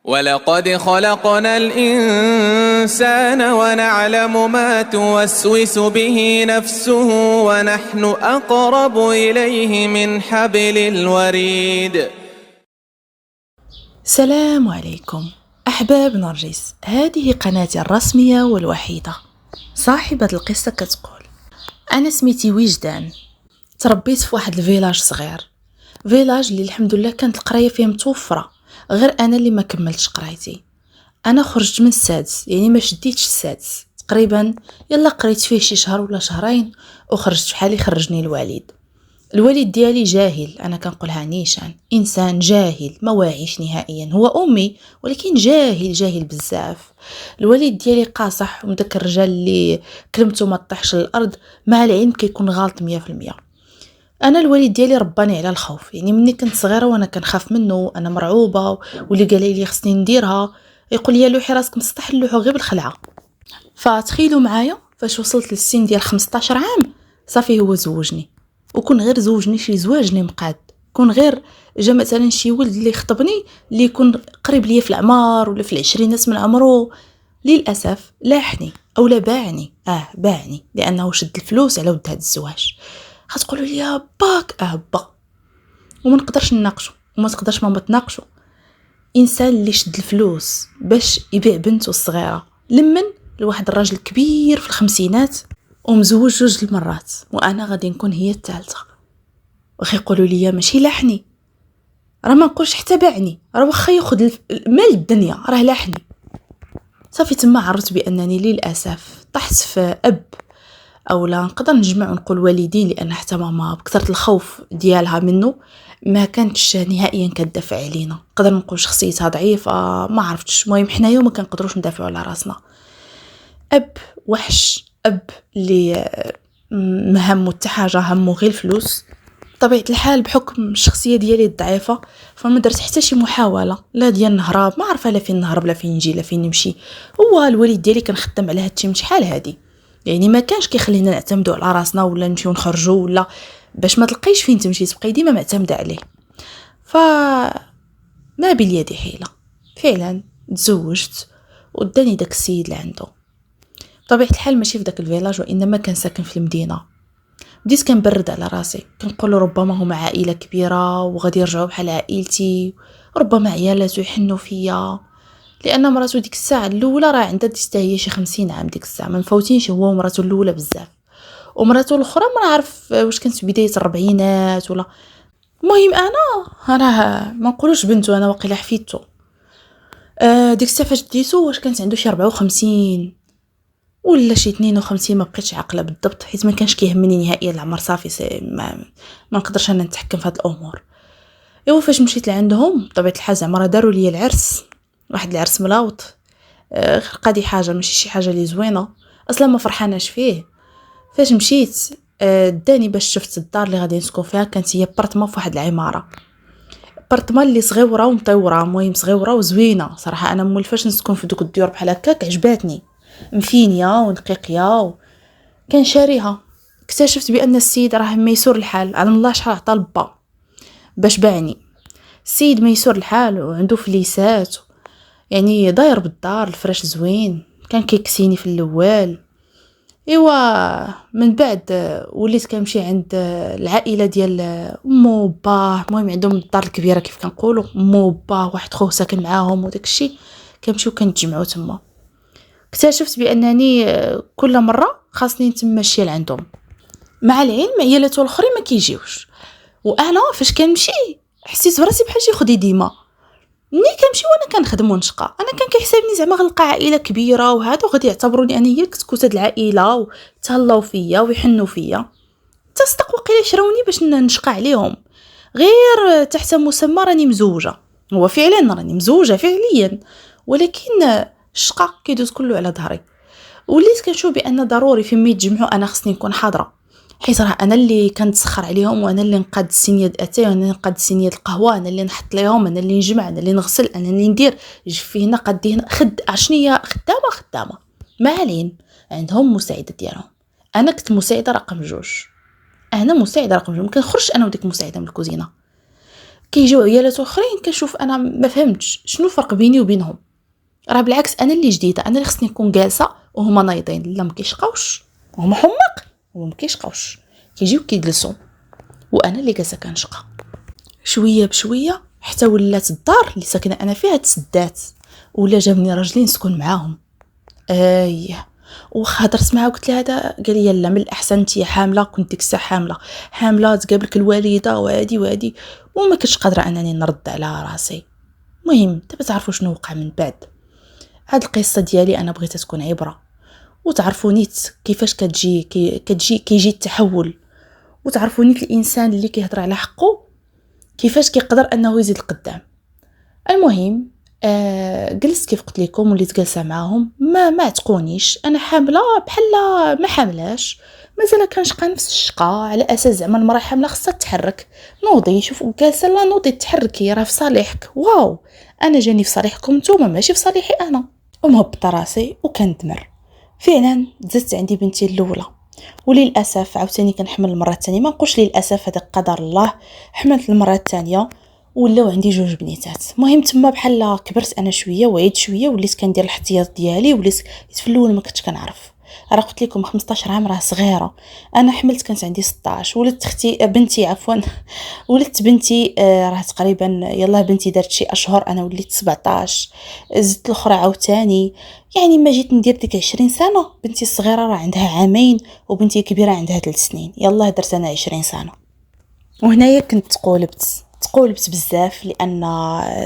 ولقد خلقنا الإنسان ونعلم ما توسوس به نفسه ونحن أقرب إليه من حبل الوريد. السلام عليكم أحباب نرجس، هذه قناتي الرسمية والوحيدة. صاحبة القصة كتقول: أنا سميتي وجدان، تربيت في واحد الفيلاج صغير، فيلاج اللي الحمد لله كانت القراية فيه متوفرة، غير أنا اللي ما كملتش قرايتي. أنا خرجت من السادس، يعني ما شديتش السادس تقريبا، يلا قريت فيه شي شهر ولا شهرين وخرجت بحالي. خرجني الوالد ديالي جاهل، انا كنقولها نيشان، انسان جاهل ما واعيش نهائيا. هو امي ولكن جاهل بزاف. الوالد ديالي قاصح، وداك الرجال اللي كلمته ما طيحش للارض، مع العلم كيكون غلط 100%. انا الوالد ديالي رباني على الخوف، يعني مني كنت صغيره وانا كنخاف منه، انا مرعوبه، واللي قال لي خصني نديرها يقول لي لوحي راسك مسطح، اللوحه غير بالخلعه. فتخيلوا معايا فاش وصلت للسن ديال 15 عام صافي هو زوجني، وكون غير زوجني شي زواج اللي مقاد، كون غير جا مثلا شي ولد اللي خطبني اللي يكون قريب ليا في العمر ولا في العشرينات من عمره، للاسف لاحني او لا باعني لانه شد الفلوس على ود هذا الزواج. غتقولوا لي باك با، وما نقدرش نناقشه، وما تقدرش ماما تناقشه. انسان اللي شد الفلوس باش يبيع بنته الصغيره لمن لواحد الراجل كبير في الخمسينات ومزوج 2 المرات، وانا غادي نكون هي الثالثه. وغيقولوا لي ماشي لاحني، راه ما نقولش حتى باعني، راه واخا ياخذ مال الدنيا راه لاحني. صافي تما عرفت بانني للاسف طحت في اب، او لا نقدر نجمع ونقول والدين، لان حتى ماما بكثره الخوف ديالها منه ما كانتش نهائيا كتدافع علينا. نقدر نقول شخصيتها ضعيفه، ما عرفتش، المهم حنايا ما كنقدروش ندافعوا على راسنا. اب وحش، اب اللي ما همه حتى حاجه، همه غير الفلوس. طبيعه الحال بحكم الشخصيه ديالي الضعيفه فما درت حتى شي محاوله لا ديال نهرب، ما عارفه لا فين نهرب لا فين نجي لا فين نمشي. هو الوالد ديالي كان خدام على هادشي من شحال هادي، يعني ما كانش كيخلينا نعتمدوا على راسنا ولا نمشيو نخرجوا ولا باش ما تلقيش فين تمشي، تبقاي ديما معتمده عليه. ف ما باليدي حيله، فعلا تزوجت وداني داك السيد اللي عنده. طبيعه الحال ماشي في داك الفيلاج، وانما كان ساكن في المدينه. بديت كنبرد على راسي، كنقول ربما هما عائله كبيره وغادي يرجعوا بحال عائلتي، ربما عيالاته يحنوا فيا، لان مراته ديك الساعه الاولى راه عندها حتى هي شي 50 عام ديك الساعه، ما مفوتينش هو ومراته الاولى بزاف، ومراته الاخرى ما نعرف واش كانت في بدايه الربعينات ولا. المهم انا ما نقولوش بنته، انا واقيلا حفيدته. ديك الساعه فاش ديتو واش كانت عنده شي 54 ولا شي 52، ما بقيتش عاقله بالضبط، حيت ما كانش كيهمني نهائيا العمر. صافي ما نقدرش انا نتحكم في هاد الامور. ايوا فاش مشيت لعندهم بطبيعه الحال زعما راه داروا لي العرس، واحد العرس ملاوط، قادي حاجه ماشي شي حاجه اللي زوينه، اصلا ما فرحاناش فيه. فاش مشيت داني باش شفت الدار اللي غادي نسكن فيها، كانت هي بارتما في واحد العماره، بارتما اللي صغيره ومطوره، المهم صغيره وزوينه صراحه. انا مولفاش نسكن في دوك الديور بحال هكاك، عجباتني مفينيه ونقيقيه كان شاريها. اكتشفت بان السيد راه ميسور الحال، على الله شحال عطى لبا باش باعني. السيد ميسور الحال وعنده فليسات، يعني داير بالدار، الفراش زوين، كان كيكسيني في الاول. ايوا من بعد وليت كنمشي عند العائله ديال امو وباه، المهم عندهم الدار الكبيره كيف كنقولوا، امو وباه واحد خوه ساكن معاهم وداك الشيء، كنمشيو كنتجمعوا تما. اكتشفت بانني كل مره خاصني نتمشي لعندهم، مع العلم عيالاتو الاخرين ما كيجيوش، وانا فاش كنمشي حسيت براسي بحال شي خدي ديما. ملي كنمشي وانا كنخدم ونشقى، انا كان كيحسبني زعما غنلقى عائله كبيره وهذا، وغادي يعتبروني انا هي كتكوت هاد العائله وتهلاو فيا ويحنوا فيا. تصدق وقيلا شراوني باش نشقى عليهم، غير تحت مسمى راني مزوجه. هو فعلا راني مزوجه فعليا، ولكن الشقه كيدوز كله على ظهري. وليت كنشوف بان ضروري فين ما يتجمعوا انا خصني نكون حاضره، حيت راه انا اللي كنتسخر عليهم، وانا اللي نقاد السنيه د اتاي، وانا اللي نقاد السنيه القهوه، انا اللي نحط ليهم، انا اللي نجمع، انا اللي نغسل، انا اللي ندير جفي هنا قدي هنا عشنيه خدامه ما علين. عندهم مساعده ديالهم، انا كنت مساعده رقم 2، انا مساعده رقم 2، ما كنخرجش انا وديك المساعده من الكوزينه. كيجيو عيالات اخرين كنشوف انا ما فهمتش شنو الفرق بيني وبينهم. راه بالعكس انا اللي جديده، انا اللي خصني نكون جالسه وهما نايضين. لا ما كيشقاوش، هما حماق، هما ما كيشقاوش، كيجيو كيجلسوا وانا اللي جالسه كنشقى. شويه بشويه حتى ولات الدار اللي ساكنه انا فيها تسدات، ولا جابني راجلين نسكن معاهم. واخا هضرت معاه قلت له هذا، قال لي لا من الاحسن انت حامله، كنت ديك الساعه حامله تقابلك الوالده وهادي وما كنتش قادره انني نرد على راسي. المهم دابا تعرفوا شنو وقع من بعد. هاد القصه ديالي انا بغيتها تكون عبره، وتعرفوا نيت كيفاش كيجي التحول، وتعرفوا نيت الانسان اللي كيهضر على حقه كيفاش كيقدر انه يزيد القدام. المهم جلست كيف قلت لكم، وليت جالسه معاهم. ما عتقونيش انا حامله بحال ما حاملاش، مازال كنشقى نفس الشقه، على اساس زعما المراه حامله خصها تتحرك. نوضي شوفوا جالسه، لا نوضي تحركي، راه في صالحك. واو انا جاني في صالحكم نتوما ماشي في صالحي انا. ومهبطه راسي وكندمر. فعلا زدت عندي بنتي الاولى، وللاسف عاوتاني كنحمل المره الثانيه. ما نقولش للاسف، هذا قدر الله. حملت المره الثانيه ولاو عندي جوج بنيتات. المهم تما بحال كبرت انا شويه وعيت شويه، وليت كندير الاحتياط ديالي، وليت في الاول ما كنتش كنعرف. راه قلت لكم 15 عام راه صغيره. انا حملت كانت عندي 16، ولدت بنتي عفوا ولدت بنتي راه تقريبا يلا بنتي دارت شي اشهر انا وليت 17. زدت الاخرى عاوتاني. يعني ما جيت ندير ديك 20 سنه. بنتي الصغيره راه عندها عامين، وبنتي الكبيره عندها 3 سنين. يلا درت انا 20 سنه. وهنايا كنت تقولبت بزاف، لان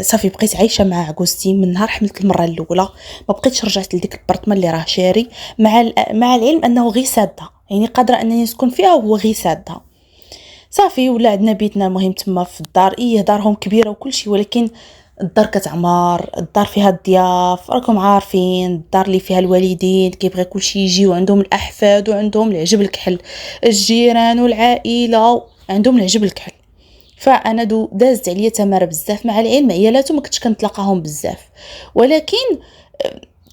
صافي بقيت عايشه مع عجوزتي من نهار حملت المره الاولى. ما بقيتش رجعت لديك البرطمان اللي راه شاري، مع العلم انه غير ساده، يعني قادره انني نسكن فيها وهو غير ساده. صافي ولا عندنا بيتنا. المهم تما في الدار، دارهم كبيره وكل شيء، ولكن الدار كتعمر، الدار فيها الضياف، راكم عارفين الدار اللي فيها الوالدين كيبغي كل شيء يجي، وعندهم الاحفاد وعندهم العجب الكحل، الجيران والعائله عندهم العجب الكحل. فانا دازت عليا تماره بزاف. مع العلم عيالاتو ما كنتش كنتلاقاهم بزاف، ولكن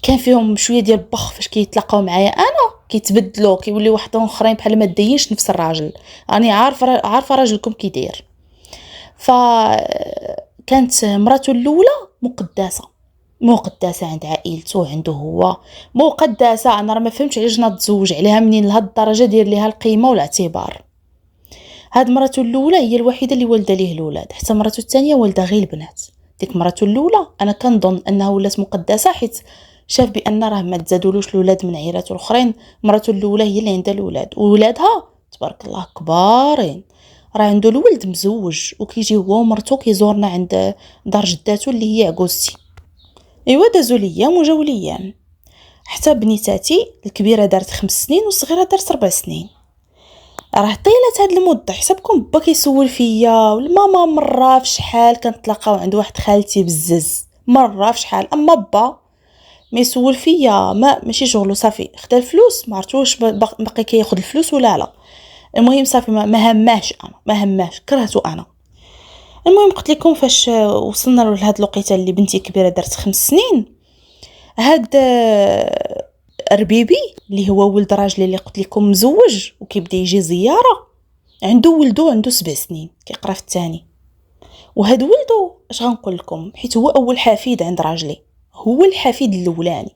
كان فيهم شويه ديال البخ فاش كيتلاقاو معايا انا، كيتبدلوا كيوليو واحدين اخرين بحال ما داينش نفس الراجل. راني عارفه راجلكم كي داير. كانت مراته الاولى مقدسه عند عائلته، عنده هو مقدسه. انا راه ما فهمتش علاش نتزوج عليها منين لهاد الدرجه دير ليها القيمه والاعتبار. هاد مراته الاولى هي الوحيده اللي والده ليه الاولاد، حتى مراته الثانيه والده غير البنات. ديك مراته الاولى انا كنظن انها ولات مقدسه حيت شاف بان راه ما تزادولوش الاولاد من عائلات الاخرين. مراته الاولى هي اللي عندها الاولاد، وولادها تبارك الله كبارين. راه عنده الولد مزوج، وكيجي هو ومرته كيزورنا عند دار جداتو اللي هي عجوزتي. ايوا دازوا ليام وجاو ليام. حتى بنيتاتي الكبيره دارت 5 سنين والصغيره دارت 4 سنين. راه طيلت هاد المده. حسابكم با كيسول فيا والماما مره في شحال كنتلاقاو عند واحد خالتي بزز، مره في شحال. اما با ما يسول فيا، ماشي شغلو. صافي خدا الفلوس، ما عرفتوش باقي كياخذ الفلوس ولا لا. المهم صافي ما هماش، انا ما هماش، كرهتو انا. المهم قلت لكم فاش وصلنا لهاد الوقيته اللي بنتي كبيره دارت 5 سنين، هاد ربيبي اللي هو ولد راجلي اللي قلت لكم مزوج وكيبدا يجي زياره، عنده ولدو عنده 7 سنين كيقرا في الثاني. وهاد ولدو اش غنقول لكم، حيت هو اول حفيد عند راجلي، هو الحفيد الاولاني.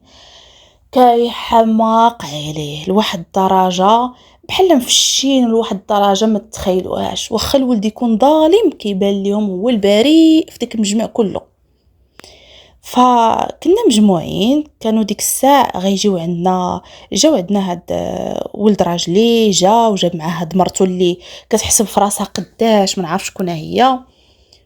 كيحماق عليه لواحد الدرجه، بحال مفشين لواحد الدرجه ما تتخيلوهاش. واخا الولد يكون ظالم كيبان لهم هو البريء في داك المجمع كله. فكنا مجموعين، كانوا ديك الساعه غيجيو عندنا، جاو عندنا هاد ولد راجلي وجاب معاه هاد مرتو اللي كتحسب فراسها قداش ما نعرف شكون هي،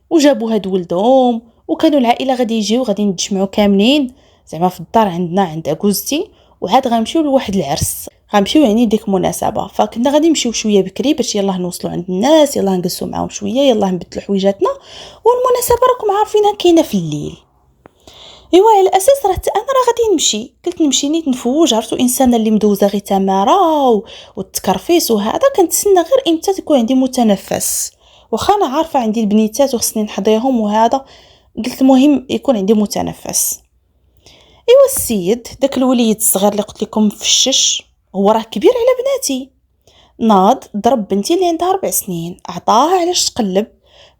وجابوا هاد ولدهم. وكانوا العائله غادي يجيو غادي نتجمعوا كاملين زعما في الدار عندنا عند عجوزتي، وعاد غنمشيو لواحد العرس، غنمشيو يعني ديك مناسبه. فكنا غادي نمشيو شويه بكري باش يلاه نوصلوا عند الناس، يلاه نجلسوا معاهم شويه، يلاه نبدلوا حويجاتنا. والمناسبه راكم عارفينها كاينه في الليل. ايوا على الاساس راه انا غادي نمشي، قلت نمشي نيت نفوج. عرفتوا انسانه اللي مدوزه غير تماره والتكرفيس وهذا، كنتسنى غير امتى تكون عندي متنفس. واخا انا عارفه عندي البنيتات وخصني نحضيهم وهذا، قلت المهم يكون عندي متنفس. ايوا السيد داك الوليد الصغير اللي قلت لكم في الشش، هو راه كبير على بناتي، ناض ضرب بنتي اللي عندها 4 سنين، عطاها علاش تقلب،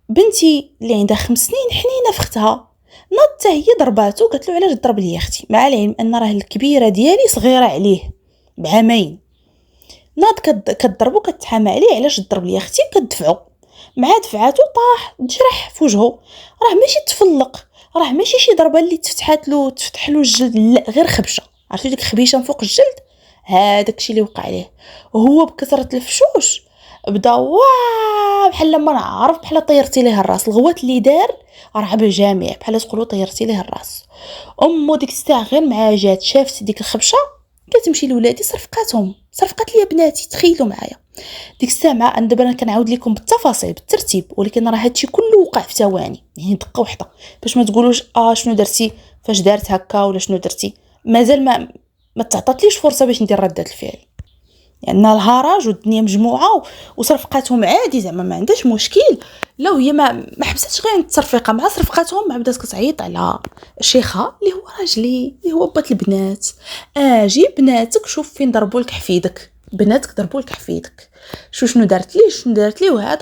بنتي اللي عندها 5 سنين حنينه في اختها، ناض حتى هي ضرباتو، قالت له علاش تضرب لي اختي، مع العلم ان راه الكبيره ديالي صغيره عليه بعامين. ناض كتضربو كتحامى عليه، علاش تضرب لي اختي، كتدفعو، مع دفعاتو طاح تجرح في وجهه. راه ماشي تفلق، راه ماشي شي ضربه اللي تفتح له الجلد، لا غير خبشه، عرفتي ديك خبيشه من فوق الجلد، هذاك الشيء اللي وقع عليه. وهو بكثره الفشوش بدا بحال ما نعرف، بحال طيرتي ليه الراس، الغوات اللي دار رعب جامع، بحال تقولوا طيرتي ليه الراس. امو ديك الساعه غير مع جات شافت ديك الخبشه كتمشي لولادي صرفقات لي بناتي. تخيلوا معايا ديك الساعه، مع دابا انا كنعاود لكم بالتفاصيل بالترتيب، ولكن راه هادشي كله وقع في ثواني، يعني دقه واحده، باش ما تقولوش شنو درتي فاش دارت هكا ولا شنو درتي. مازال ما تعطاتليش فرصه باش ندير رده الفعل، لان يعني الهراج والدنيا مجموعه وصرفقاتهم عادي، زعما ما عندهاش مشكل. لا هي ما حبستش غير التصرفيقه مع صرفقاتهم، ما بدات كتعيط على شيخها اللي هو راجلي اللي هو بات البنات. اجي بناتك شوف فين ضربوا لك حفيدك، بناتك ضربوا لك حفيدك، شنو دارت لي. وهذا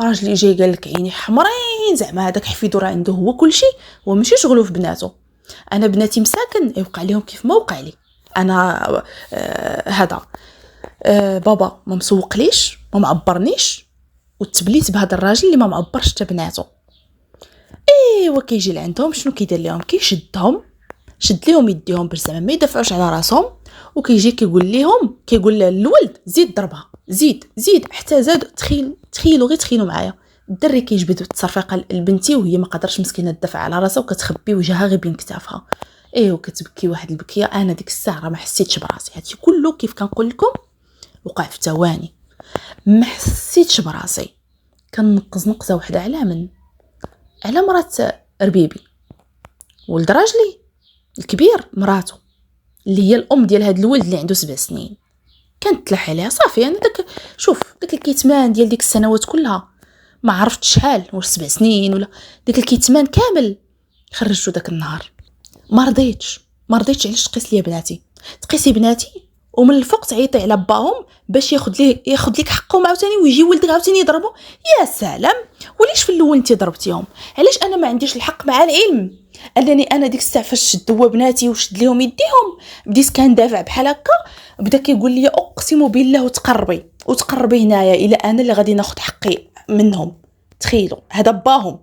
راجلي جاي قال لك عيني حمرين، زعما هذاك حفيدو راه عنده هو كل شيء، هو ماشي شغلو في بناته. انا بناتي مساكن يوقع لهم كيف ما وقع لي انا. هذا بابا ما مسوقليش، ما معبرنيش، وتبليت بهذا الراجل اللي ما معبرش حتى بناته. ايوا كيجي لعندهم شنو كيدير لهم، شد لهم يديهم باش زعما ما يدافعوش على راسهم، وكيجي كيقول للولد زيد ضربها، زيد حتى زاد. تخيلوا معايا الدري كيجبد التصرفيقه البنتي وهي ما قدرش مسكينه تدافع على راسها، وكتخبي وجهها غير بين كتافها، وكتبكي واحد البكيه. انا ديك الساعه راه ما حسيتش براسي، هادشي كله كيف كنقول لكم وقع في ثواني، ما حسيتش براسي. كنقز نقزه وحده على مرات ربيبي، ولد راجلي الكبير، مراته اللي هي الام ديال هذا الولد اللي عنده 7 سنين، كانت تلح عليها صافي. انا داك الكيتمان ديال ديك السنوات كلها ما عرفت شحال، واش 7 سنين ولا داك الكيتمان كامل خرجته داك النهار. ما رضيتش علاش تقيسي بناتي ومن الفوق تعيطي على باهم باش ياخذ لك حقهم عاوتاني، ويجي ولدك عاوتاني يضربو. يا سلام، وليش في الاول انت ضربتيهم؟ علاش انا ما عنديش الحق؟ مع العلم انني انا ديك الساعه فاش شدوا بناتي وشد لهم يديهم بديت كندافع بحال هكا، بدا كيقول لي اقسم بالله وتقربي هنايا الى انا اللي غادي ناخذ حقي منهم. تخيلوا هذا باهم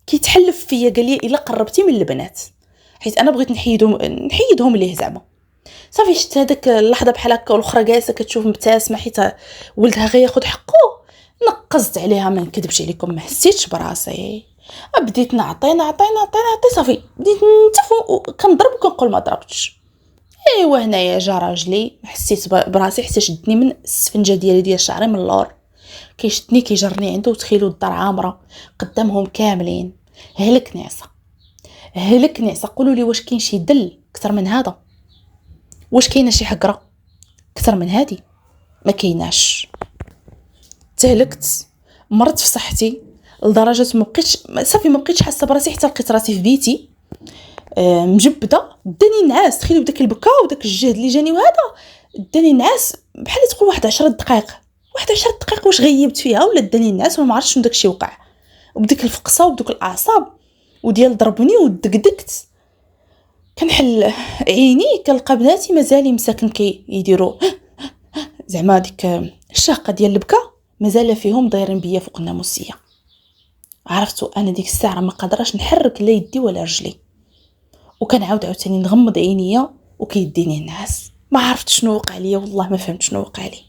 كيتحلف فيا، قال لي الا قربتي من البنات، حيت انا بغيت نحيدهم ليه زعما. صافي شفت هذاك اللحظه بحال هكا، والاخرى جالسه كتشوف مبتسمه حيت ولدها غياخذ حقه. نقزت عليها، ما نكذبش عليكم، ما حسيتش براسي، بديت نعطي صافي بديت نتف كنضرب وكنقول ما ضربتش. هنايا جا راجلي، حسيت براسي حتى شدني من السفنجه ديال شعري من اللور، كيشدني كيجرني عنده. وتخيلوا الدار عامره قدامهم كاملين. هلك نعسه. قولوا لي واش كاين شي دل اكثر من هذا؟ واش كاينه شي حقره اكثر من هذه؟ ما كايناش. تهلكت، مرت في صحتي لدرجه ما بقيتش حاسه براسي، حتى لقيت راسي في بيتي مجبده، داني نعاس. تخيلوا بداك البكاء وداك الجهد اللي جاني، وهذا داني نعاس بحال تقول 11 دقائق واش غيبت فيها ولا داني نعاس، وما عرفتش شنو داكشي وقع. وبديك الفقصه وبدوك الاعصاب وديال ضربني ودقدقت، كنحل عيني كنلقى بناتي مازال مساكن يديروا زعما ديك الشاقه ديال البكا مازال فيهم دايرين بيا فوق الناموسيه. عرفتوا انا ديك الساعه ما قادراش نحرك لا يدي ولا رجلي، وكنعاود عاوتاني نغمض عينيا وكيديني النعاس. ما عرفت شنو وقع لي، والله ما فهمت شنو وقع لي.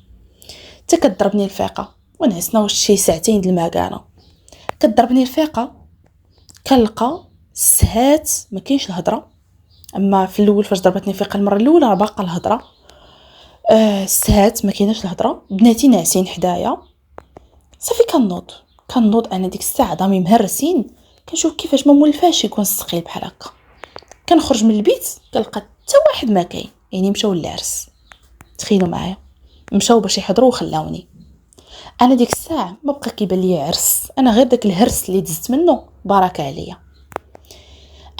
حتى كضربني الفيقه ونعسنا واش شي ساعتين د المكانه، كضربني الفيقه كنلقى السهات ما كاينش الهضره. اما في الاول فاش ضربتني الفيقه المره الاولى راه باقا الهضره، السهات ما كايناش الهضره، بناتي ناعسين حدايا. صافي كنوض انا ديك الساعه ضامي مهرسين، كنشوف كيفاش ما مولفاش يكون الثقيل بحال هكا. كنخرج من البيت كنلقى حتى واحد ما كاين، يعني مشاو للعرس. تخيلوا معايا، مشاو باش يحضروا وخلاوني. انا ديك الساعه ما بقى كيبان لي عرس، انا غير داك الهرس اللي دزت منه بركه عليا.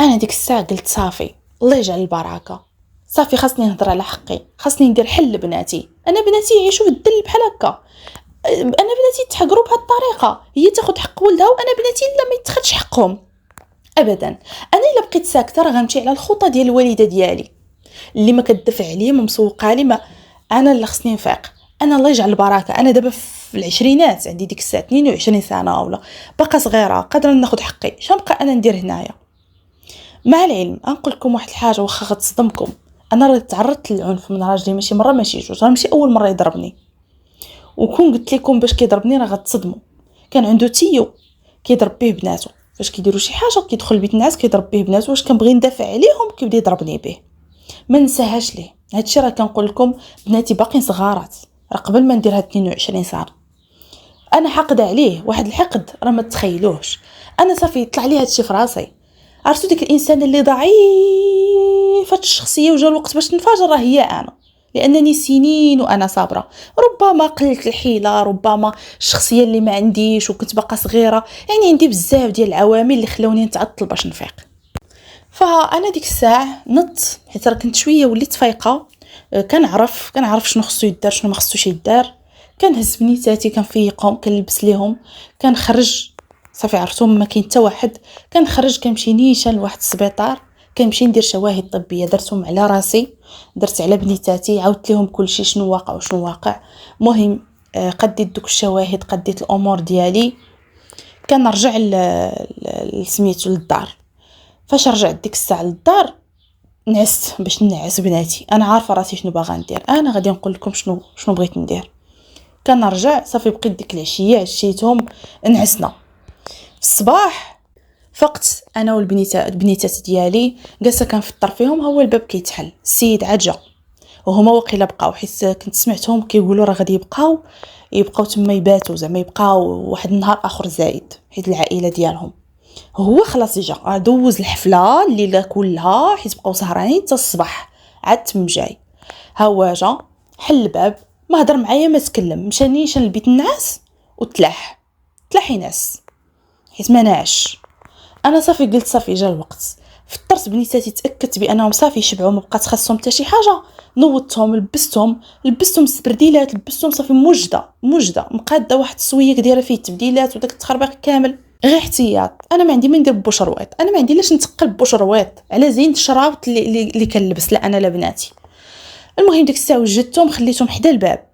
انا ديك الساعه قلت صافي الله يجعل البركه، صافي خاصني نهضر على حقي، خاصني ندير حل لبناتي. انا بناتي يعيشوا في الدل بحال هكا، انا بناتي يتحقروا بهذه الطريقه، هي تاخذ حق ولدها وانا بناتي لا ما يتخدش حقهم ابدا. انا الا بقيت ساكته راه غنمشي على الخطه ديال الوالده ديالي اللي ما كتدفع عليا، ما مسوقه لي، ما انا اللي خصني نفيق. انا الله يجعل البركه، انا دابا في العشرينات، عندي ديك الساعه 22 سنه ولا باقا صغيره، قادره ناخذ حقي. شنبقى انا ندير هنايا؟ مع العلم نقول لكم واحد الحاجه واخا غتصدمكم، انا راه تعرضت للعنف من راجلي، ماشي مره ماشي جوج، راه ماشي اول مره يضربني. وكون قلت لكم باش كيضربني راه غتصدموا. كان عنده تيو كيضرب به بناته، فاش كيديروا شي حاجه كيدخل بيت الناس كيضرب به بناته، واش كنبغي ندافع عليهم كيبدا يضربني به. ما نساهاش ليه هادشي. راه كنقول لكم بناتي باقيين صغارات، راه قبل ما ندير هاد 22 سنه انا حاقده عليه واحد الحقد راه ما تخيلوهش. انا صافي طلع لي هادشي في راسي. عرفتوا ديك الانسان اللي ضعيفه الشخصيه وجا الوقت باش تنفجر، راه هي انا، لانني سنين وانا صابره. ربما قلت الحيله، ربما الشخصيه اللي ما عنديش وكنت باقا صغيره، يعني عندي بزاف ديال العوامل اللي خلوني نتعطل باش نفيق. فانا ديك الساعه نط، حيت راه كنت شويه وليت فايقه، كنعرف شنو خصو يدار شنو ما خصوش يدار. كنهز بنيتاتي كنفيقهم كنلبس ليهم كنخرج. صافي عرفتهم ما كاين حتى واحد. كنخرج كنمشي نيشان لواحد السبيطار، كنمشي ندير شواهد طبيه، درتهم على راسي، درت على بنيتاتي، عاودت لهم كلشي شنو واقع وشنو واقع. مهم قديت دوك الشواهد، قديت الامور ديالي، كنرجع لسميتو للدار. فاش رجعت ديك الساعه للدار نعست باش نعس بناتي. انا عارفه راسي شنو باغا ندير، انا غادي نقول لكم شنو بغيت ندير. كنرجع صافي بقيت ديك العشيه عشيتهم، نعسنا. في الصباح فقت انا والبنيتات ديالي، جالسه كنفطر فيهم، هو الباب كيتحل، السيد عاد جا وهما واقيلا بقاو، حيت كنت سمعتهم كيقولوا راه غادي يبقاو تما يباتوا، زعما يبقاو واحد النهار اخر زايد، حيت العائله ديالهم. هو خلاص جا دوز الحفله الليله كلها، حيت بقاو سهرانين حتى الصباح، عاد تم جاي. ها هو جا حل الباب، ما هضر معايا ما تكلم، مشى نيشان لبيت النعاس وتلاح ينعس حيت ما ناعش. انا صافي قلت صافي جا الوقت. فطرت بنيتاتي، تاكدت بانهم صافي شبعوا ما بقات خاصهم حتى شي حاجه، نوضتهم لبستهم السبرديلات، لبستهم صافي موجده مقاده واحد السويق دايره فيه التبديلات وداك التخربيق كامل، غير احتياط. انا ما عندي ما ندير بوشروات، انا ما عندي لاش نتقل بوشروات على زين الشرابط اللي كنلبس، لا انا لا بناتي. المهم ديك الساعه وجدتهم خليتهم حدا الباب.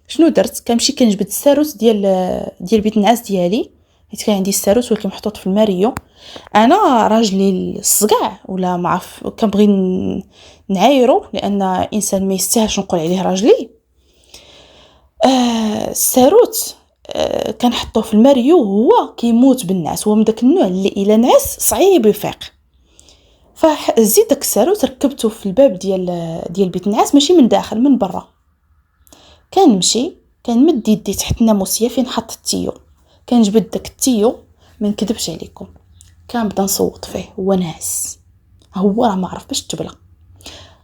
شنو درت؟ كنمشي كنجبد الساروت ديال بيت النعاس ديالي، حيت كان عندي الساروت ولكن محطوط في الماريو. انا راجلي الصقع ولا ما عرف كنبغي نعايرو، لان انسان ما يستاهلش نقول عليه راجلي. الساروت كنحطوه في الماريو وهو كيموت بالنعاس، هو من داك النوع اللي الا نعس صعيب يفيق. فزيد داك الساروت ركبته في الباب ديال بيت النعاس، ماشي من داخل من برا. كنمشي كنمد يدي تحت الناموسيه فين حط التيو، كنجبد داك التيو، ما نكذبش عليكم كنبدا نصوت فيه هو ناعس. هو راه ما عرف باش تبلى.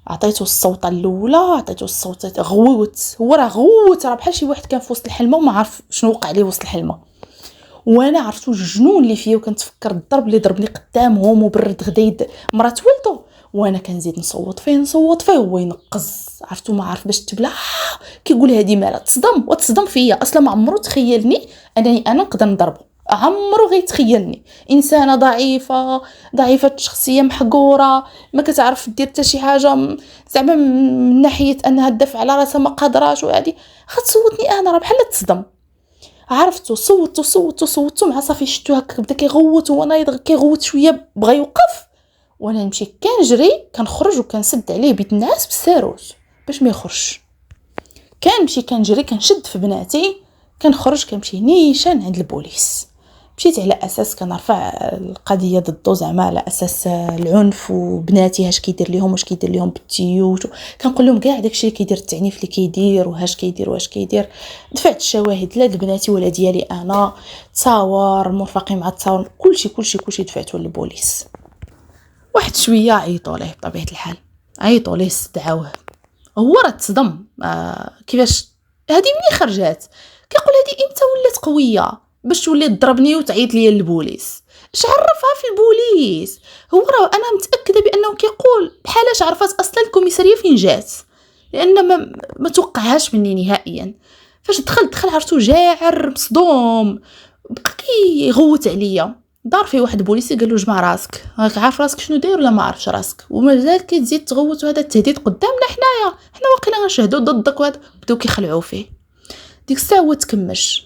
عطيته الصوته الاولى، عطيته الصوت غوت، هو راه غوت، راه بحال شي واحد كان في وسط الحلمه وما عرف شنو وقع ليه وسط الحلمه. وانا عرفتو الجنون اللي فيه، وكنتفكر الضرب اللي ضربني قدامهم وبرد غديد مرات ولدو، وانا كنزيد نصوت فيه هو ينقز. عرفتو ما عارف باش تبلع، كيقول هادي مالا تصدم فيا. اصلا ما عمرو تخيلني انني انا نقدر نضربه، عمرو غيتخيلني انسانه ضعيفه الشخصيه، محقوره، ما كتعرف دير حتى شي حاجه، زعما من ناحيه انها تدافع على راسها ما قادراش، وهادي ختصوتني انا راه بحال تصدم. عرفتو صوتو مع صافي شتو هكا بدا كيغوت، وانا نايض كيغوت شويه بغا يوقف، وانا نمشي كنجري كنخرج وكنسد عليه بيت الناس بالساروت باش ما يخرجش. كنمشي كنجري كنشد في بناتي كنخرج كنمشي نيشان عند البوليس. مشيت على اساس كنرفع القضيه ضده، زعما على اساس العنف، وبناتي هاش كيدير لهم واش كيدير لهم بالتيوت، كنقول لهم كاع داكشي اللي كيدير، التعنيف اللي كيدير وهاش كيدير واش كيدير. دفعت الشواهد لا بناتي ولا ديالي انا، تصاور مرفقين مع التصاور، كلشي دفعته للبوليس. واحد شويه عيطوا ليه بطبيعه الحال، عيطوا ليه استدعوه. هو راه تصدم كيفاش هذه مني خرجات، كيقول هذه امتى ولات قويه باش تولي تضربني وتعيط ليا للبوليس؟ اش عرفها في البوليس؟ هو راه انا متاكده بانه كيقول بحالاش عرفت اصلا الكوميساريه فين جات، لان ما توقعهاش مني نهائيا. فاش دخل عرفتو جاعر مصدوم، بقى كيغوت عليا. دار فيه واحد البوليسي قال له جمع راسك، راك عارف راسك شنو داير ولا ما عارفش راسك؟ ومازال كتزيد تغوت، وهذا التهديد قدامنا حنا واقيلا غنشهدوا ضدك. وهذا بداو كيخلعوا فيه. ديك الساعه هو تكمش،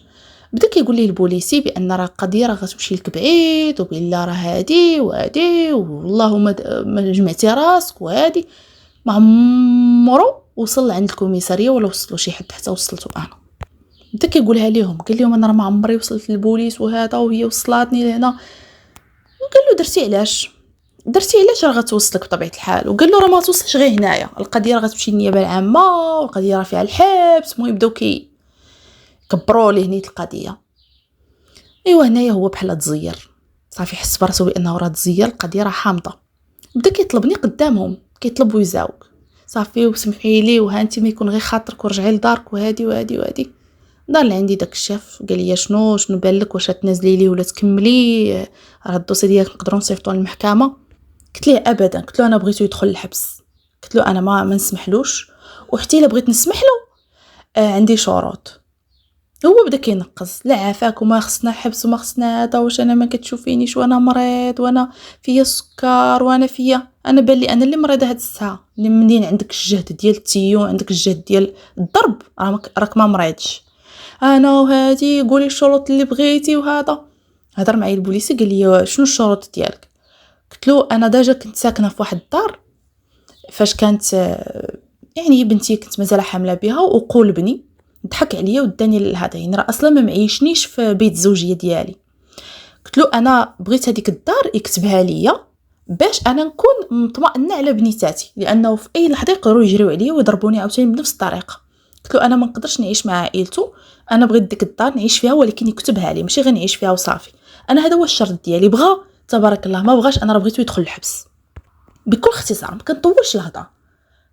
بدا كيقول ليه البوليسي بان راه القضيه راه غتمشي لك بعيد، وبلا راه هادي وهادي، والله ما جمعتي راسك وهادي. ما عمرو وصل عند الكوميساريه ولا وصلوا شي حد حتى وصلته انا. بدا كيقولها ليهم، قال لهم انا راه ما عمري وصلت للبوليس وهذا، وهي وصلاتني لهنا. وقال له درتي علاش راه غتوصلك بطبيعه الحال. وقال له راه ما توصلش غير هنايا، القضيه راه غتمشي للنيابه العامه، والقضيه راه فيها الحبس. المهم بداو كبروا ليه نيت القضيه. ايوا هنايا هو بحال تزير صافي، حس براسو بانه راه تزير، القضيه راه حامضه. بدا كيطلبني قدامهم، كيطلب ويزاوق صافي وسمحي لي وها انت ما يكون غير خاطرك ورجعي لدارك وهادي وهادي وهادي. دار لعندي داك الشاف قال لي شنو بان لك، واش تنازلي لي ولا تكملي؟ راه الدوسي ديالك نقدروا نصيفطوه للمحكمه. قلت ليه ابدا، قلت له انا بغيتو يدخل الحبس، قلت له انا ما نسمحلوش، وحتى الا بغيت نسمح له عندي شروط. هو بدا كينقص، لا عافاك وما خصنا حبس وما خصنا هذا، واش انا ما كتشوفينيش وانا مريض وانا فيا سكر وانا فيا، انا بان لي انا اللي مريضه هاد الساعه، اللي منين عندك الجهد ديال التيو، عندك الجهد ديال الضرب، راك ما مريضش. انا وهادي قولي الشروط اللي بغيتي وهذا. هضر معايا البوليسي قال لي شنو الشروط ديالك؟ قلت له انا ديجا كنت ساكنه في واحد الدار فاش كانت يعني بنتي كنت مازال حامله بها، وقول بني ضحك عليا وداني هذا، يعني راه اصلا ما معيشنيش في بيت الزوجيه ديالي. قلت له انا بغيت هذيك الدار يكتبها ليا باش انا نكون مطمئنه على بنيتاتي، لانه في اي لحظه يقدروا يجريو عليا ويضربوني عاوتاني بنفس الطريقه. قلت له انا ما نقدرش نعيش مع عائلته، انا بغيت ديك الدار نعيش فيها ولكن يكتبها لي، ماشي غير نعيش فيها وصافي. انا هذا هو الشرط ديالي، بغى تبارك الله، ما بغاش انا راه بغيتو يدخل الحبس. بكل اختصار ما كنطولش الهضره.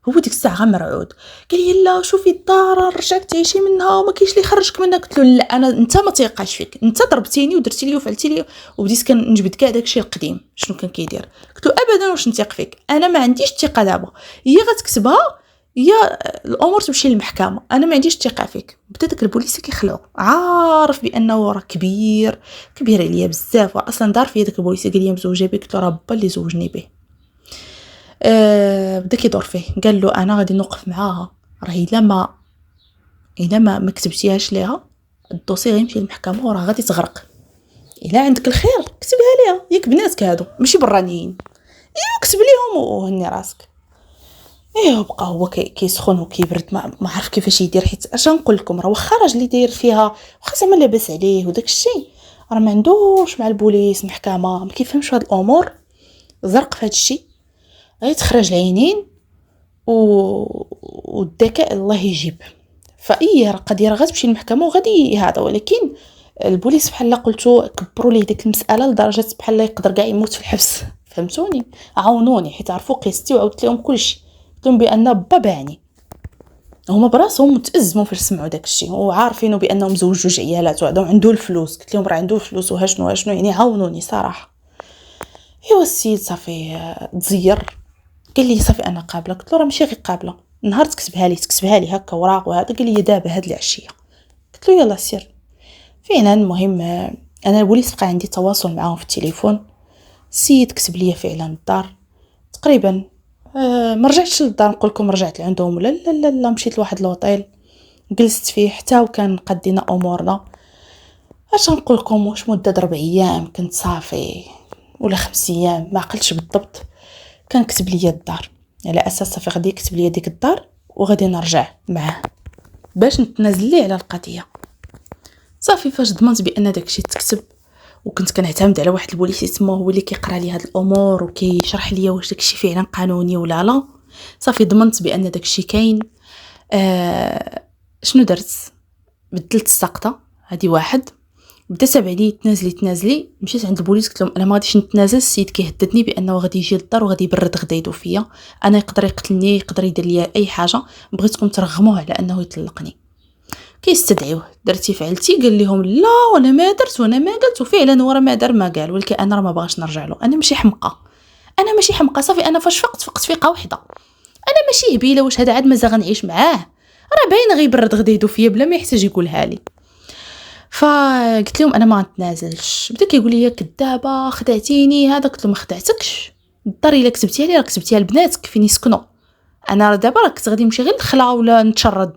هو ديك الساعه غير مرعود قال لي لا شوفي الدار رجعك تعيشي منها وما كاينش اللي يخرجك منها. قلت له لا، انت ما تيقاش فيك، انت ضربتيني ودرتي لي وفعلتي لي، وبديت كنجبد كاع داكشي القديم شنو كان كيدير. قلت له ابدا واش نثيق فيك، انا ما عنديش الثقه دابا، هي غتكتبها يا الامور تمشي للمحكمه، انا ما عنديش الثقه فيك. بدا داك البوليسي كيخلعو، عارف بانه راه كبير عليا بزاف، اصلا دار فيا داك البوليسي قال لي مزوجه بك. قلت له راه با اللي زوجني به. بدا كيدور فيه، قال له انا غادي نوقف معاها، راه الا ما كتبتيهاش ليها الدوسي غيمشي للمحكمه وراه غادي تغرق، الا عندك الخير كتبها ليها، ياك بناتك هادو ماشي برانيين، ايوا كتب ليهم وهني راسك. ايوا بقى هو كيسخن وكيبرد، ما عارف كيفاش يدير، حيت اش نقول لكم راه واخا راجل داير فيها واخا زعما لاباس عليه وداك الشيء، راه ما عندوش مع البوليس محكمه، ما كيفهمش هاد الامور، زرق في هاد الشيء، غيتخرج العينين والذكاء الله يجيب. فاي القضيه راه غتمشي للمحكمه وغادي هذا، ولكن البوليس بحال قلتو كبروا ليه ديك المساله لدرجه بحال يقدر كاع يموت في الحبس. فهمتوني؟ عاونوني حيت عرفوا قيستي وعاودت لهم كلشي، قلت لهم بان با باعني، هما براسهم متازموا فاش سمعوا داك الشيء وعارفينه بانهم زوج جوج عيالات وهذا عنده الفلوس. قلت لهم راه عنده الفلوس وها شنو يعني عاونوني صراحه. ايوا السيد صافي تزير قال لي صافي انا قابله. قلت له راه ماشي غير قابله، نهار تكتبها لي هكا وراق وهذا. قال لي دابا هاد العشيه. قلت له يلا سير. فعلا المهم انا البوليس بقى عندي تواصل معاهم في التليفون، السيد كتب لي فعلا الدار تقريبا. ما رجعتش للدار نقول لكم رجعت لعندهم ولا لا مشيت لواحد لوطيل جلست فيه حتى وكان قدينا امورنا. اش نقول لكم، واش مده 4 ايام كنت صافي ولا 5 ايام ما عقلتش بالضبط، كان كتب لي الدار على اساس صافي غادي يكتب لي ديك الدار وغادي نرجع معاه باش نتنازل ليه على القضيه. صافي فاش ضمنت بان داكشي تكتب وكنت كنعتمد على واحد البوليسي اسمه هو اللي كيقرا لي هاد الامور وكيشرح لي واش داكشي فعلا قانوني ولا لا، صافي ضمنت بان داكشي كاين. شنو درت؟ بدلت السقطه هذه واحد، بدا سبعلي تنازلي. مشيت عند البوليس قلت لهم انا ما غاديش نتنازل، السيد كيهددني بانه غادي يجي للدار وغادي يبرد غدايدو فيا، انا يقدر يقتلني يقدر يدير لي اي حاجه، بغيتكم ترغموه على انه يطلقني. كيستدعيوه درتي فعلتي؟ قال لهم لا وانا ما درت وانا ما قلت، وفعلا ورا ما دار ما قال، ولكن انا راه ما باغاش نرجع له. انا ماشي حمقى صافي، انا فاش فقت فيقه وحده، انا ماشي هبيله واش هذا عاد مازال غنعيش معاه، راه باين غيبرد غدا يدو فيا بلا ما يحتاج يقولها لي. فقلت لهم انا ما نتنازلش. بدا كيقول لي كذابه خدعتيني هذا. قلت له ما خدعتكش، الدار الا كتبتيها لي راه كتبتيها لبناتك فين يسكنوا، انا دابا راه كنت غادي نمشي غير نخلع ولا نتشرد،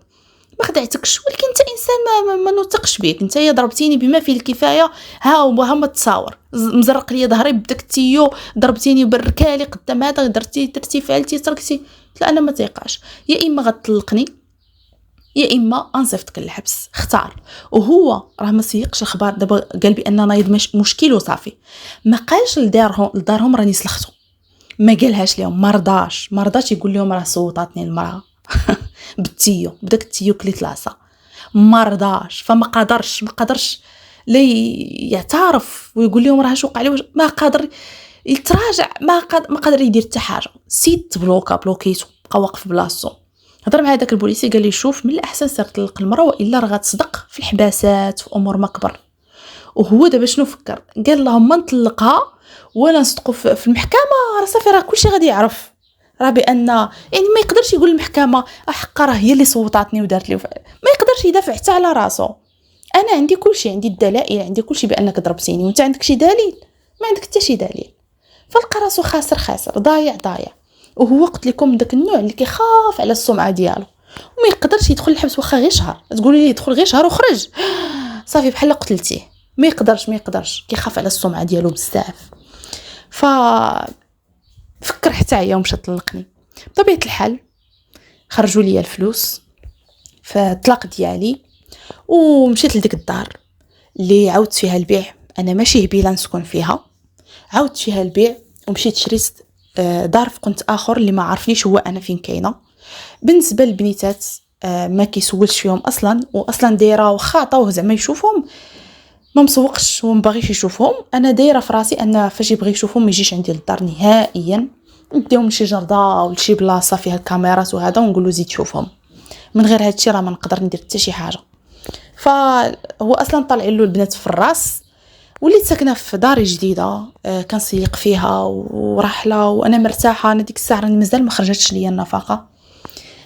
ما خدعتكش. ولكن انت انسان ما نوثقش بيك، انت يا ضربتيني بما فيه الكفايه، ها ما تصاور مزرق لي ظهري بداك التيو، ضربتيني بالركالي قدام هذا، درتي فعلتي تركتي. لا انا ما تيقاش، يا اما غتطلقني يا اما انصيفطك للحبس، اختار. وهو راه ما سيقش الخبار دابا، قال بان نايض مشكل وصافي. ما قالش لدارهم راني سلختو، ما قالهاش لهم، ما رضاش يقول لهم راه صوتاتني المراه بالتيو، بداك التيو كليت العصا، ما رضاش. فما قدرش لي يعترف ويقول لهم راه شو وقع لي، ما قادر يتراجع، ما قادر يدير حتى حاجه. سيت بلوكيتو، بقى واقف بلاصتو. هضر مع هذاك البوليسي قال لي شوف من الاحسن سير طلق المراه والا راه غتصدق في الحباسات في امور ما كبر. وهو دابا شنو فكر؟ قال اللهم نطلقها ولا نصدقوا في المحكمه، راه صافي راه كلشي غادي يعرف، راه بان يعني ما يقدرش يقول المحكمه حقا راه هي اللي صوتاتني ودارت لي ما يقدرش يدافع حتى على راسو. انا عندي كلشي، عندي الدلائل، عندي كلشي بانك ضربتيني، وانت عندك شي دليل؟ ما عندك حتى شي دليل. فلقى راسو خاسر ضايع. وهو قلت لكم داك النوع اللي كيخاف على السمعه ديالو، وما يقدرش يدخل الحبس واخا غير شهر. تقولوا لي يدخل غير شهر وخرج، صافي بحال قتلتيه. ما يقدرش كيخاف على السمعه ديالو بزاف. فكر حتى هي ومشى طلقني. بطبيعه الحال خرجوا لي الفلوس فالطلاق ديالي، ومشيت لديك الدار اللي عاودت فيها البيع. انا ماشي هبيله نسكن فيها، عاودت فيها البيع ومشيت شريت دار في قنت اخر اللي ما عارفنيش هو انا فين كاينه. بالنسبه للبنيتات ما كيسولش فيهم اصلا، واصلا دايره واخا عطاوه زعما يشوفهم ما مسوقش وما باغيش يشوفهم. انا دايره في راسي ان فاش يبغي يشوفهم ما يجيش عندي للدار نهائيا، نديهم لشي جرده ولا شي بلاصه فيها الكاميرات وهذا ونقول له زيد شوفهم. من غير هادشي راه ما نقدر ندير حتى شي حاجه. فهو اصلا طالع له البنات في الراس. وليت ساكنه في دار جديده كنسيق فيها وراحله وانا مرتاحه. انا ديك الساعه راني مازال ما خرجتش ليا النفقه،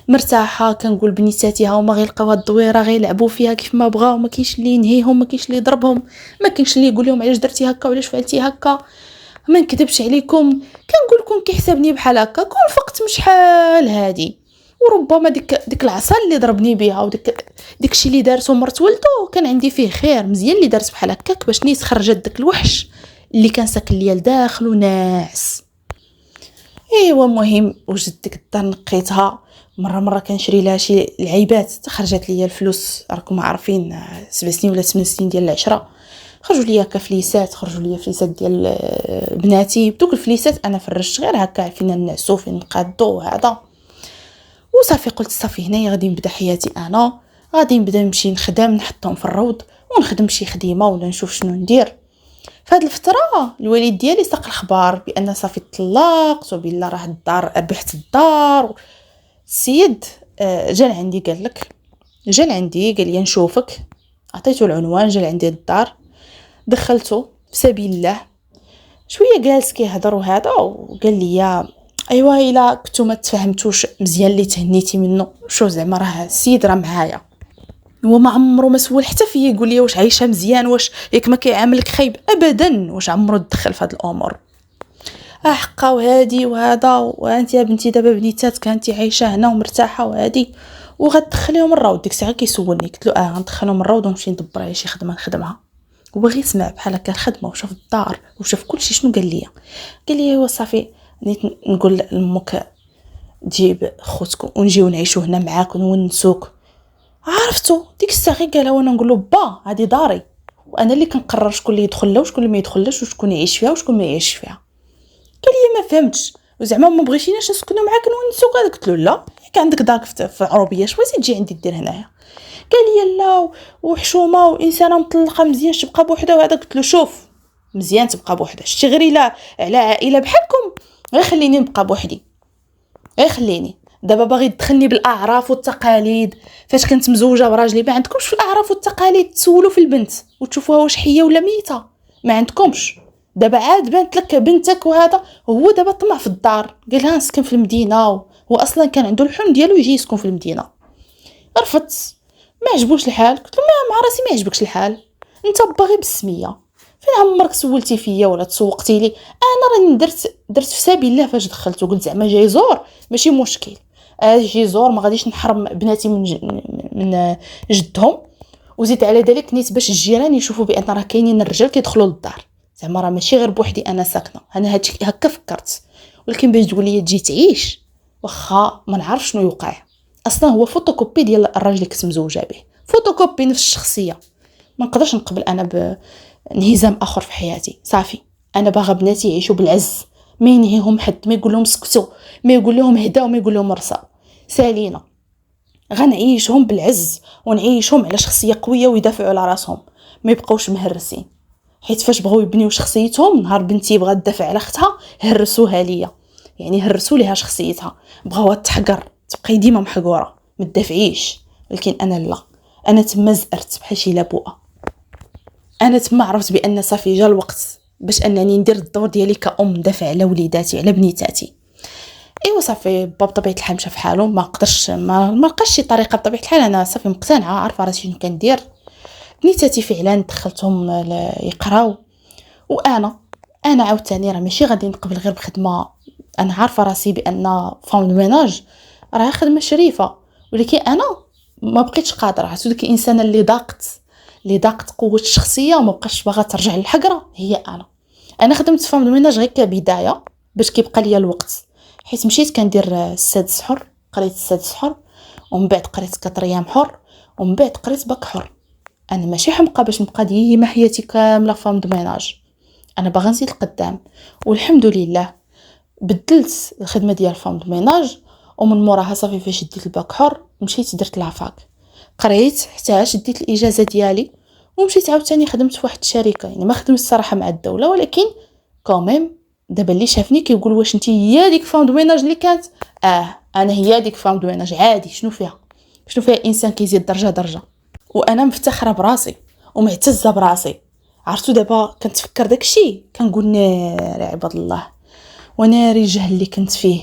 مرتاحه. كنقول بنيتاتي ها هما غيلقاو هاد الدويره غيلعبوا فيها كيف ما بغاو، ما كاينش اللي ينهيهم، ما كاينش اللي يضربهم، ما كاينش اللي يقول لهم علاش درتي هكا وعلاش فعلتي هكا. ما نكذبش عليكم، كنقول لكم كيحسبني بحال هكا كون فقت مش شحال هادي. وربما ديك العصا اللي ضربني بها وديك الشيء اللي دارته مرت ولدو كان عندي فيه خير مزيان اللي دارت بحال هكاك باش نيت خرجت داك الوحش اللي كان ساكن ليا لداخل وناعس. ايوا المهم وجدت ديك الدار نقيتها، مره كنشري لها شي العيبات خرجت ليا الفلوس. راكم عارفين 7 سنين ولا 8 سنين ديال العشره خرجوا ليا كفليسات، خرجوا ليا فليسات ديال بناتي. بدوك الفليسات انا فرشت غير هكا فين نعسو فين نقادو هذا. وصافي قلت صافي هنايا غادي نبدا حياتي، انا غادي نبدا نمشي نخدم نحطهم في الروض ونخدم شي خديمه ولا نشوف شنو ندير. فهاد الفتره الوالد ديالي ساق الخبار بان صافي طلقت وبلا راه الدار ربحت الدار. السيد جا لعندي قال لي نشوفك، عطيته العنوان، جا لعندي الدار دخلته في سبيل الله. شويه جالس كيهضر وهذا وقال لي ايوا الا كنتو ما تفهمتوش مزيان اللي تهنيتي منه، شو زعما راه السيد راه معايا، هو ما عمره ما سول حتى فيا يقول لي واش عايشه مزيان، واش ياك ما كيعاملك خايب ابدا، واش عمره دخل في هاد الامور. حقا وهادي وهذا، وانت يا بنتي دابا بنيتات كانتي عايشه هنا ومرتاحه وهادي وغتدخليهم الروض. ديك الساعه كيسولني قلت له غندخلهم الروض ونمشي ندبر على شي خدمه نخدمها. هو غير سمع بحال هكا الخدمه وشاف الدار وشاف كلشي شنو قال لي هو صافي نيت نقول لامك جيب خوتكم ونجيو نعيشوا هنا معاك ونونسوك. عرفتو ديك الساعه غير قالها وانا نقول له با هذه داري وانا اللي كنقرر شكون اللي يدخل لها وشكون اللي ما يدخلش وشكون يعيش فيها وشكون ما يعيش فيها. قال لي ما فهمتش وزعما ما بغيتيناش نسكنوا معاك نونسوك. قلت له لا، ياك عندك دارك في عروبيه شويه تجي عندي دير هنايا. قال لي لا وحشومه وانسانه مطلقه مزيان تبقى بوحدها وهذا. قلت له شوف مزيان تبقى بوحدها، شتي غير الا على عائله بحالكم غير خليني نبقى بوحدي، غير خليني. دابا باغي تدخلني بالاعراف والتقاليد، فاش كنت مزوجه براجلي ما عندكمش في الاعراف والتقاليد تسولوا في البنت وتشوفوها واش حيه ولا ميته، ما عندكمش. دابا عاد بانت لك بنتك وهذا. هو دابا طمع في الدار قال لها نسكن في المدينه، هو اصلا كان عنده الحلم ديالو يجي يسكن في المدينه. رفضت، ما عجبوش الحال. قلت له مع راسي ما عجبكش الحال، انت باغي بالسميه، فين عمرك سولتي فيا ولا تسوقتي لي؟ انا راني درت في سبيل الله فاش دخلت، وقلت زعما جاي زور ماشي مشكل، جاي زور ما غاديش نحرم بناتي من جدهم. وزيد على ذلك نيت باش الجيران يشوفوا بان راه كاينين الرجال كيدخلوا للدار، زعما راه ماشي غير بوحدي انا ساكنه. انا هكا فكرت. ولكن باش تقول لي تجي تعيش، واخا ما نعرف شنو يوقع. اصلا هو فوتوكوبي ديال الراجل اللي كنت مزوجه به، فوتوكوبي نفس الشخصيه. ما نقدرش نقبل انا بانهزام اخر في حياتي. صافي انا باغا بناتي يعيشوا بالعز، ما ينهيهم حد، ما يقول لهم سكتوا، ما يقول لهم هداو، ما يقول لهم رصاو. سالينا غنعيشهم بالعز، ونعيشهم على شخصيه قويه ويدافعوا على راسهم، ما يبقاوش مهرسين. حيت فاش بغاو يبنيو شخصيتهم، نهار بنتي بغات تدافع على اختها هرسوها ليا، يعني هرسوا ليها شخصيتها، بغاوها تحقر، تبقاي ديما محقوره، ما تدافعيش. ولكن انا لا، انا تما زأرت بحال شي لابوءه. انا تما عرفت بان صافي جا الوقت باش انني ندير الدور ديالي كأم، ندافع على وليداتي، على بنيتاتي. ايوا صافي باب طبيعه الحال مشى في حاله، ما قدرش ما لقاش شي طريقه. بطبيعه الحال انا صافي مقتنعه، عارفه راسي شنو كندير. بنيتاتي فعلا دخلتهم يقراو، وانا عاوتاني راه ماشي غادي نقبل غير بخدمه. انا عارفه راسي بان فام الميناج راه خدمه شريفه، ولكن انا ما بقيتش قادره. عرفتوا ديك الانسانه اللي ضاقت قوه الشخصيه وما بقاش باغا ترجع للحقره، هي انا خدمت فام الميناج غير كبدايه باش كيبقى ليا الوقت. حيت مشيت كندير السادس حر، قريت السادس حر، ومن بعد قريت 4 ايام حر، ومن بعد قريت باك حر. انا ماشي حمقى باش نبقى ديما حياتي كامله فام الميناج، انا باغا نزيد القدام. والحمد لله بدلت الخدمه ديال فام الميناج، ومن موراها صافي فاش ديت الباك حر مشيت درت لافاك، قريت حتى شديت الاجازه ديالي، ومشيت عاوتاني خدمت في واحد الشركه. يعني ما خدمت الصراحه مع الدوله، ولكن كوميم دابا اللي شافني كيقول واش انت هي ديك فام دويناج اللي كانت. انا هي ديك فام دويناج عادي. شنو فيها انسان كيزيد درجه. وانا مفتخره براسي ومعتزه براسي. عرفتوا دابا كنتفكر داكشي كنقول ناري عباد الله، وناري الجهل اللي كنت فيه.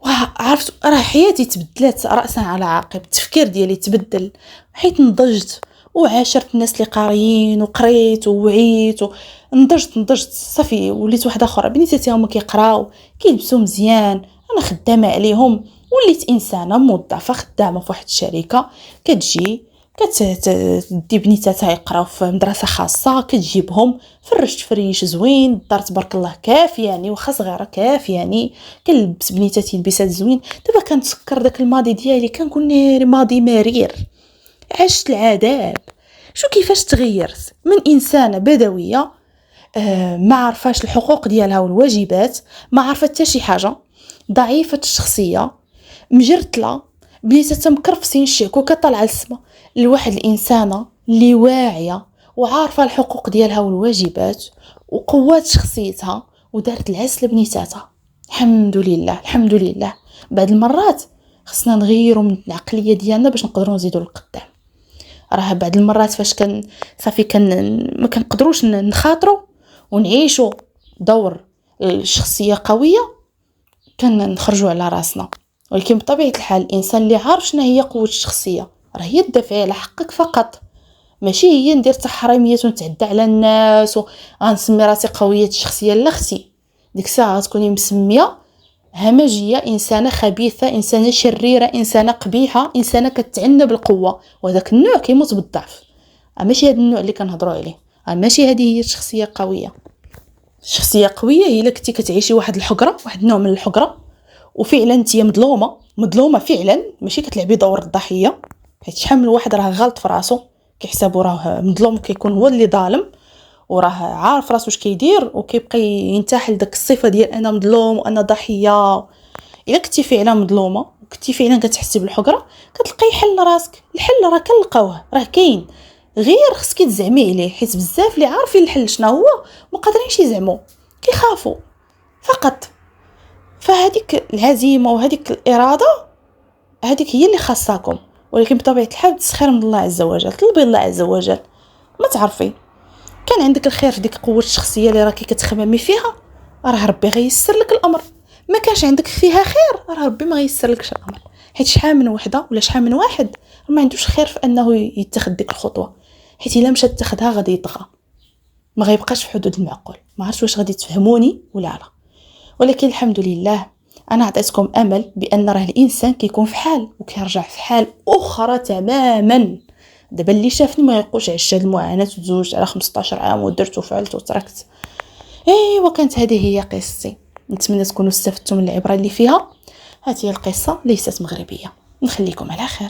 وعرفت راه حياتي تبدلت راسا على عقب، التفكير ديالي تبدل حيت نضجت وعاشرت الناس اللي قاريين، وقريت ووعيت ونضجت صافي وليت واحده اخرى. بنيتاتي هما كيقراو كيلبسوا مزيان، انا خدامه عليهم، وليت انسانه موظفه خدامه في واحد الشركه. كتجي كتدي بنيتاتها يقراو في مدرسه خاصه، كتجيبهم فرشت فريش زوين، الدار تبارك الله كافياني، واخا صغيره كافياني، كنلبس بنيتاتي لبسات زوين. دابا كنتفكر داك الماضي ديالي كنقول ناري ماضي مرير، عشت العذاب. شو كيفاش تغيرت من انسانه بدويه ما عرفاش الحقوق ديالها والواجبات، ما عرفت حتى شي حاجه، ضعيفه الشخصيه، مجرتله، بنيتها مكرفسين الشيكوكه طالعه للسما، لواحد الانسانه اللي واعيه وعارفه الحقوق ديالها والواجبات وقوات شخصيتها، ودارت العز لبنيتاتها. الحمد لله. بعد المرات خصنا نغيروا من العقليه ديالنا باش نقدروا نزيدوا للقدام. راه بعد المرات فاش صافي ما كنقدروش نخاطروا ونعيشوا دور الشخصيه قويه، نخرجوا على راسنا. ولكن بطبيعه الحال الانسان اللي عارف شنو هي قوه الشخصيه راه هي تدافع على حقك فقط، ماشي هي ندير تحريميات ونتعدى على الناس وغنسمي راسي قويه الشخصيه. لا اختي، ديك الساعه تكوني مسميه همجيه، انسانه خبيثه، انسانه شريره، انسانه قبيحه، انسانه كتعنى بالقوه، وهذاك النوع كيموت بالضعف. ماشي هذا النوع اللي كنهضروا عليه، ماشي هذه هي الشخصيه قويه. الشخصيه قويه هي الا كنتي كتعيشي واحد الحقره، واحد النوع من الحقره، وفعلا انت مظلومه فعلا، ماشي كتلعبي دور الضحيه. حيت شحال من واحد راه غلط في راسو كيحسبوا راه مظلوم، كيكون هو اللي ظالم وراه عارف راسو واش كيدير، وكيبقى ينتحل داك الصفه ديال انا مظلوم وانا ضحيه. الا كنتي فعلا مظلومه وكنتي فعلا كتحسي بالحقره، كتلقاي حل راسك. الحل راه كنلقاوه، راه كاين، غير خصك تزعمي عليه. حيت بزاف اللي عارفين الحل شنو هو ما قادرينش يزعموا، كيخافوا فقط. فهذيك العزيمه وهذيك الاراده هذيك هي اللي خاصاكم. ولكن بطبيعه الحال تسخير من الله عز وجل، طلبي الله عز وجل. ما تعرفي كان عندك الخير في ديك قوه الشخصيه اللي راكي كتخممي فيها، راه ربي غيسر لك الامر. ما كانش عندك فيها خير، راه ربي ما غيسر لكش الامر. حيت شحال من وحده ولا شحال من واحد ما عندوش خير في انه يتخذ ديك الخطوه، حيت الا مشى تاخذها غادي يطغى، ما غيبقاش في حدود المعقول. ما عرفتش واش غادي تفهموني ولا لا، ولكن الحمد لله انا عطيتكم امل بان راه الانسان كيكون في حال وكيرجع في حال اخرى تماما. دابا اللي شافني ما يقولش عشت هاد المعاناه وتزوجت على 15 عام ودرت وفعلت وتركت. وكانت هذه هي قصتي، نتمنى تكونوا استفدتوا من العبره اللي فيها. هذه القصه ليست مغربيه. نخليكم على خير.